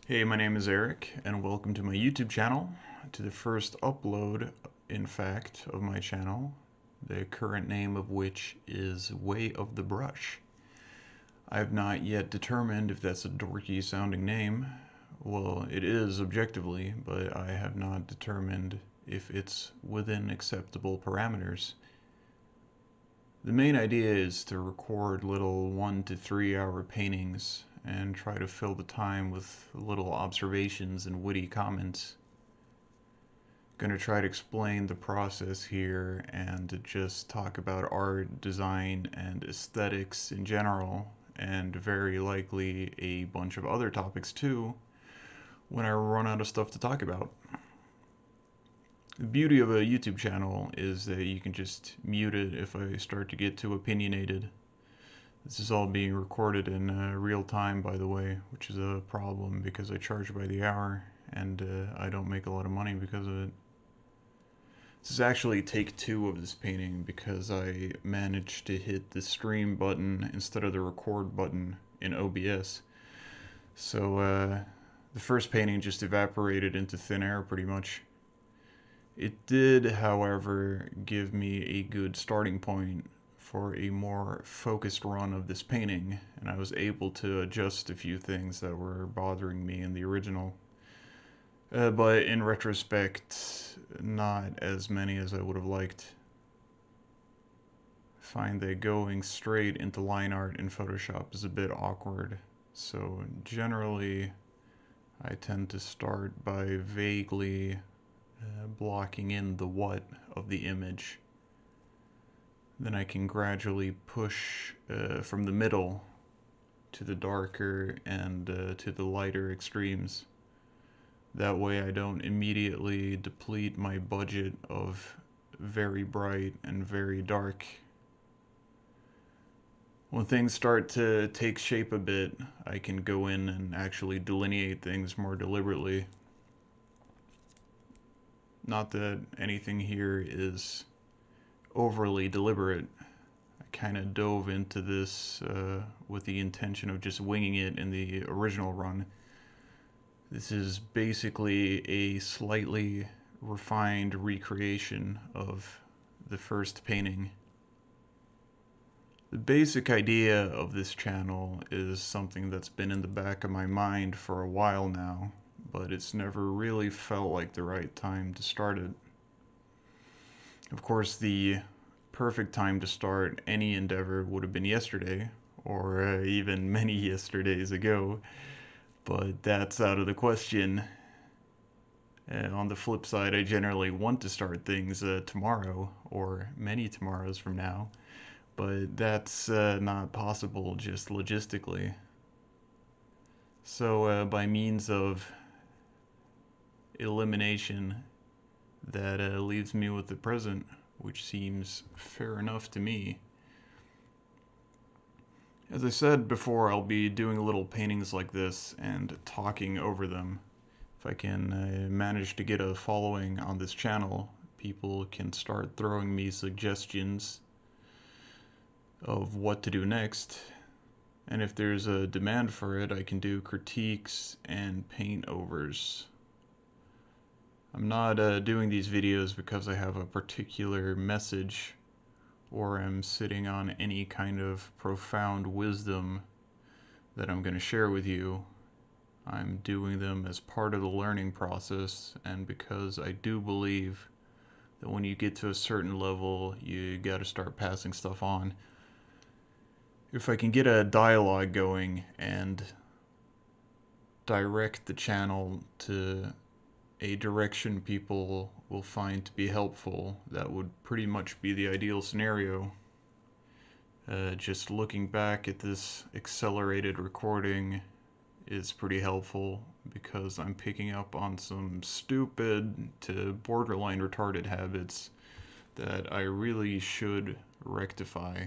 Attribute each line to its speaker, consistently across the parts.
Speaker 1: Hey, my name is Eric, and welcome to my YouTube channel, to the first upload, in fact, of my channel, the current name of which is Way of the Brush. I have not yet determined if that's a dorky sounding name. Well, it is objectively, but I have not determined if it's within acceptable parameters. The main idea is to record little 1 to 3 hour paintings and try to fill the time with little observations and witty comments. Gonna try to explain the process here and to just talk about art, design, and aesthetics in general, and very likely a bunch of other topics too when I run out of stuff to talk about. The beauty of a YouTube channel is that you can just mute it if I start to get too opinionated. This is all being recorded in real time, by the way, which is a problem because I charge by the hour and I don't make a lot of money because of it. This is actually take two of this painting because I managed to hit the stream button instead of the record button in OBS. So the first painting just evaporated into thin air pretty much. It did, however, give me a good starting point for a more focused run of this painting, and I was able to adjust a few things that were bothering me in the original. But in retrospect, not as many as I would have liked. I find that going straight into line art in Photoshop is a bit awkward, so generally I tend to start by vaguely blocking in the what of the image. Then I can gradually push from the middle to the darker and to the lighter extremes. That way I don't immediately deplete my budget of very bright and very dark. When things start to take shape a bit, I can go in and actually delineate things more deliberately. Not that anything here is overly deliberate. I kind of dove into this with the intention of just winging it in the original run. This is basically a slightly refined recreation of the first painting. The basic idea of this channel is something that's been in the back of my mind for a while now, but it's never really felt like the right time to start it. Of course, the perfect time to start any endeavor would have been yesterday, or even many yesterdays ago, but that's out of the question. And on the flip side, I generally want to start things tomorrow, or many tomorrows from now, but that's not possible just logistically. So by means of elimination, that leaves me with the present, which seems fair enough to me. As I said before, I'll be doing little paintings like this and talking over them. If I can manage to get a following on this channel, people can start throwing me suggestions of what to do next. And if there's a demand for it, I can do critiques and paint overs. I'm not doing these videos because I have a particular message or am sitting on any kind of profound wisdom that I'm going to share with you. I'm doing them as part of the learning process, and because I do believe that when you get to a certain level, you got to start passing stuff on. If I can get a dialogue going and direct the channel to a direction people will find to be helpful, that would pretty much be the ideal scenario. Just looking back at this accelerated recording is pretty helpful because I'm picking up on some stupid to borderline retarded habits that I really should rectify.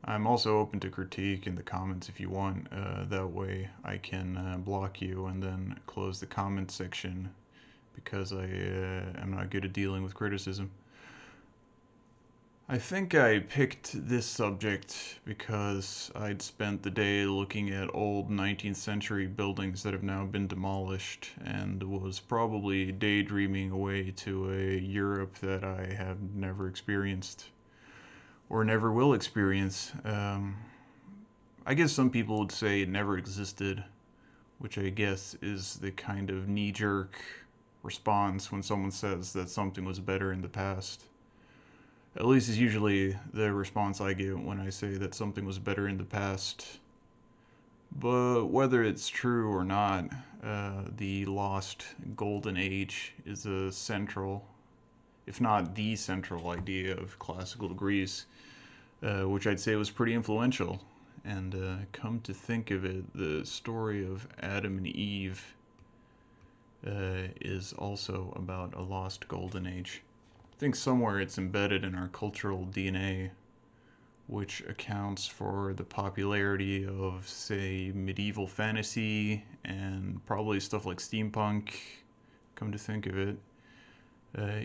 Speaker 1: I'm also open to critique in the comments if you want. That way I can block you and then close the comment section because I am not good at dealing with criticism. I think I picked this subject because I'd spent the day looking at old 19th century buildings that have now been demolished and was probably daydreaming away to a Europe that I have never experienced or never will experience. I guess some people would say it never existed, which I guess is the kind of knee jerk response when someone says that something was better in the past. At least is usually the response I get when I say that something was better in the past. But whether it's true or not, the lost golden age is a central, if not the central idea of classical Greece, which I'd say was pretty influential. And come to think of it, the story of Adam and Eve is also about a lost golden age. I think somewhere it's embedded in our cultural DNA, which accounts for the popularity of, say, medieval fantasy and probably stuff like steampunk, come to think of it,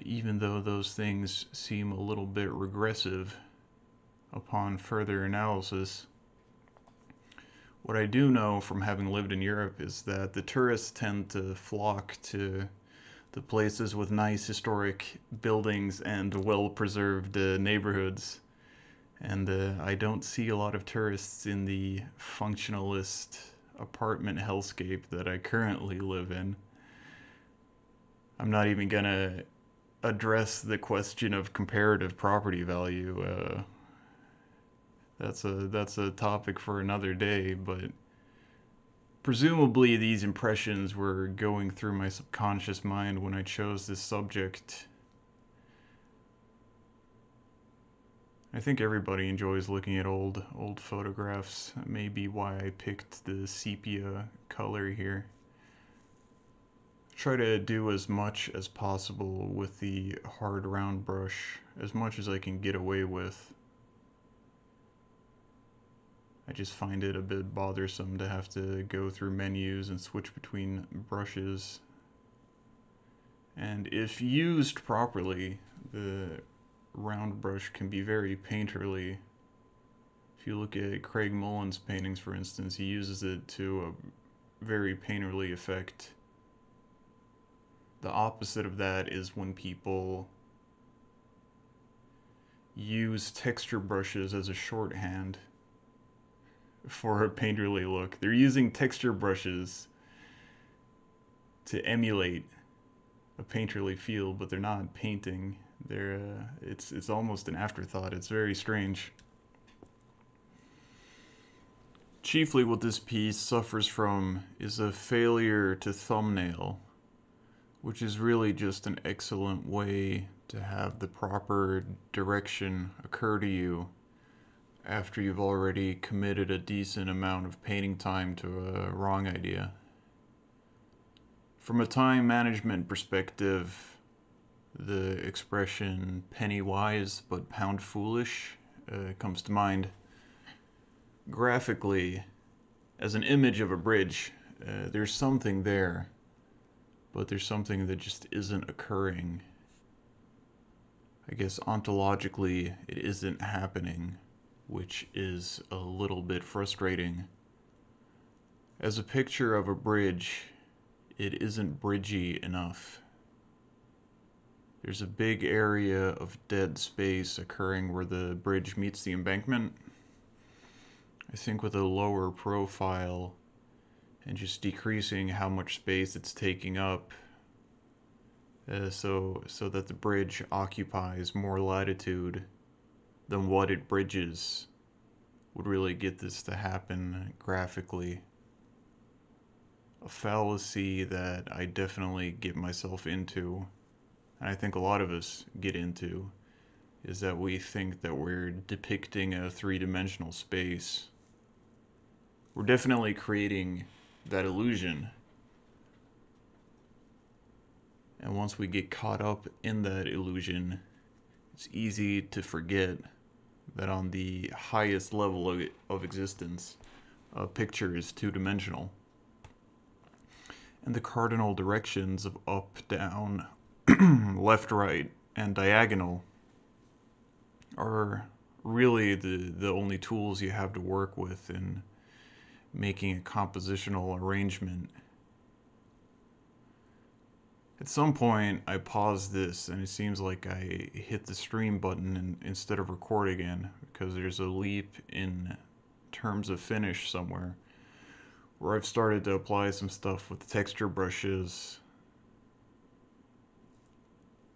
Speaker 1: even though those things seem a little bit regressive upon further analysis. What I do know from having lived in Europe is that the tourists tend to flock to the places with nice historic buildings and well-preserved neighborhoods. And I don't see a lot of tourists in the functionalist apartment hellscape that I currently live in. I'm not even gonna address the question of comparative property value. That's a topic for another day, but presumably these impressions were going through my subconscious mind when I chose this subject. I think everybody enjoys looking at old photographs. That may be why I picked the sepia color here. Try to do as much as possible with the hard round brush, as much as I can get away with. I just find it a bit bothersome to have to go through menus and switch between brushes. And if used properly, the round brush can be very painterly. If you look at Craig Mullins' paintings, for instance, he uses it to a very painterly effect. The opposite of that is when people use texture brushes as a shorthand for a painterly look. They're using texture brushes to emulate a painterly feel, but they're not painting. It's almost an afterthought. It's very strange. Chiefly what this piece suffers from is a failure to thumbnail, which is really just an excellent way to have the proper direction occur to you after you've already committed a decent amount of painting time to a wrong idea. From a time management perspective, the expression penny wise but pound foolish comes to mind. Graphically, as an image of a bridge, there's something there, but there's something that just isn't occurring. I guess ontologically, it isn't happening, which is a little bit frustrating. As a picture of a bridge, it isn't bridgy enough. There's a big area of dead space occurring where the bridge meets the embankment. I think with a lower profile and just decreasing how much space it's taking up, so that the bridge occupies more latitude than what it bridges, would really get this to happen graphically. A fallacy that I definitely get myself into, and I think a lot of us get into, is that we think that we're depicting a three-dimensional space. We're definitely creating that illusion. And once we get caught up in that illusion, it's easy to forget that on the highest level of existence, a picture is two-dimensional. And the cardinal directions of up, down, left, right, and diagonal are really the only tools you have to work with in making a compositional arrangement. At some point, I paused this, and it seems like I hit the stream button instead of record again, because there's a leap in terms of finish somewhere, where I've started to apply some stuff with texture brushes.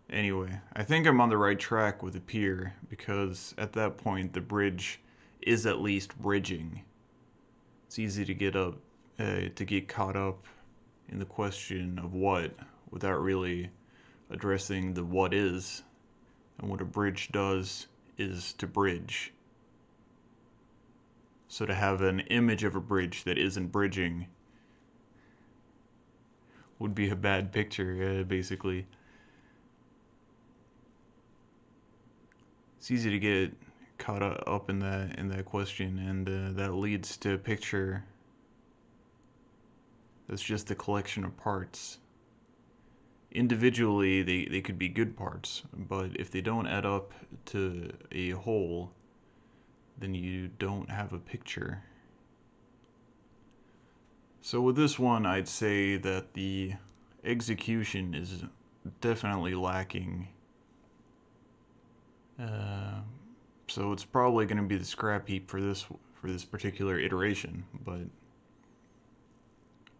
Speaker 1: Anyway, I think I'm on the right track with the pier, because at that point the bridge is at least bridging. It's easy to get caught up in the question of what without really addressing the what is. And what a bridge does is to bridge. So to have an image of a bridge that isn't bridging would be a bad picture, basically. It's easy to get caught up in that question, and that leads to a picture that's just a collection of parts. Individually, they could be good parts, but if they don't add up to a whole, then you don't have a picture. So with this one, I'd say that the execution is definitely lacking. So it's probably going to be the scrap heap for this particular iteration, but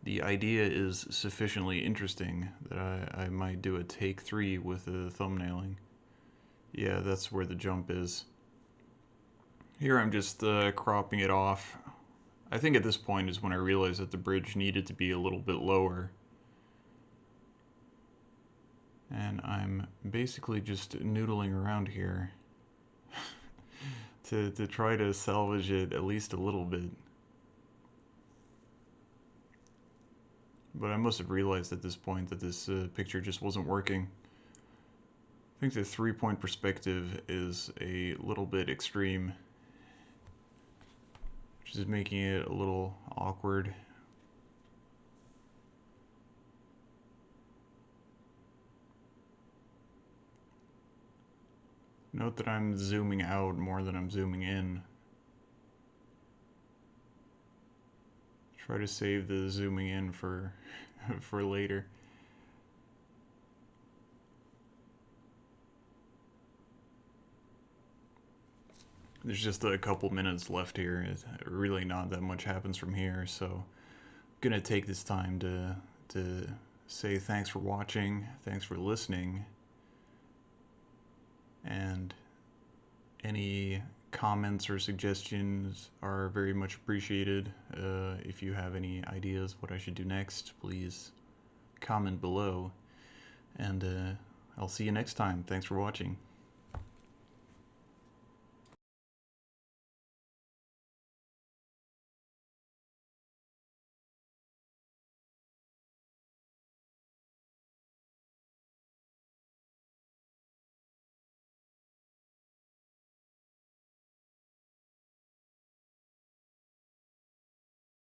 Speaker 1: the idea is sufficiently interesting that I might do a take 3 with the thumbnailing. Yeah, that's where the jump is. Here I'm just cropping it off. I think at this point is when I realized that the bridge needed to be a little bit lower. And I'm basically just noodling around here to try to salvage it at least a little bit. But I must have realized at this point that this picture just wasn't working. I think the 3-point perspective is a little bit extreme, which is making it a little awkward. Note that I'm zooming out more than I'm zooming in. Try to save the zooming in for for later. There's just a couple minutes left here. Really not that much happens from here, so I'm gonna take this time to say thanks for watching, thanks for listening, and any comments or suggestions are very much appreciated. If you have any ideas what I should do next, please comment below, and I'll see you next time. Thanks for watching.